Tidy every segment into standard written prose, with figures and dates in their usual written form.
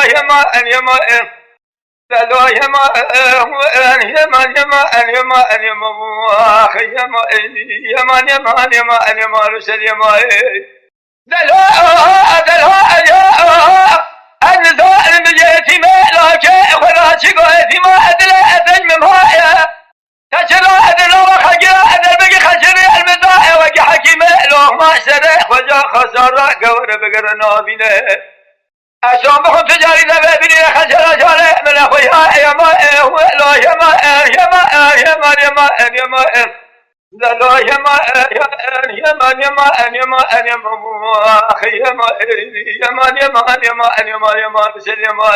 يما أن يما لا يما أن يما يما أن يما أن يما أخي يما يما يما يما أن يما رسل يما دلها يا أن ذا المجيتي ما لا شيء ولا شيء ما أدري أدري ما تشرى أدري وخجرة أدري بقي خجري المداء وقي حكيم لو ما سرق وجا خسارة قور بقر نابينه أشام بخم تجاري ذبابيني خجرة جاري من أخويا يما لا يما يما يما يما يما لا يما يما يما يما يما أخي يما يما يما يما يما يما بسر يما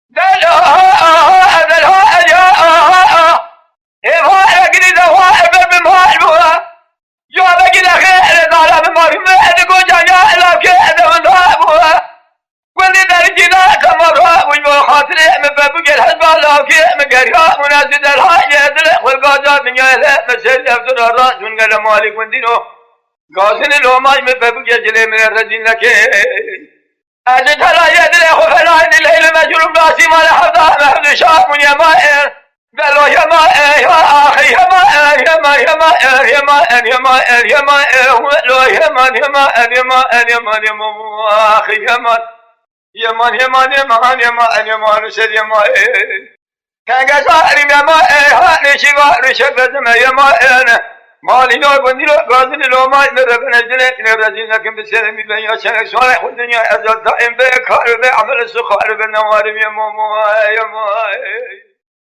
دلها دلها يا هو أجري دوا بمهاجمها يا بقي خير دارا بمهاجمها أدقو جايا لا كذا من ذابها واللي درجنا كمرها ويا خاطري من بابك الحزب لا كي مقرها مناسب الحاجة دل والقاضي من يله مسجد أفضل الراس من قال مالك وندينه قاصن لو ما من بابك جل من الرجل لك أجد لا يدري خفنا إن الليل مجرم راسي ما لحظة مهد شاف من يمائر قالوا يما يا أخي يما يما يما يما يما يما لا يما يما يما يما يما أخي يما يما يما يما يما يما رسل يما كان قصاري يما هاني شبا رشبت ما يما مالي لو بندي لو قاضي لو ما نربنا جل نرجع لكن بسلام الله يا شيخ صالح الدنيا أزل دائم بخير بعمل السخار بالنوار يما يما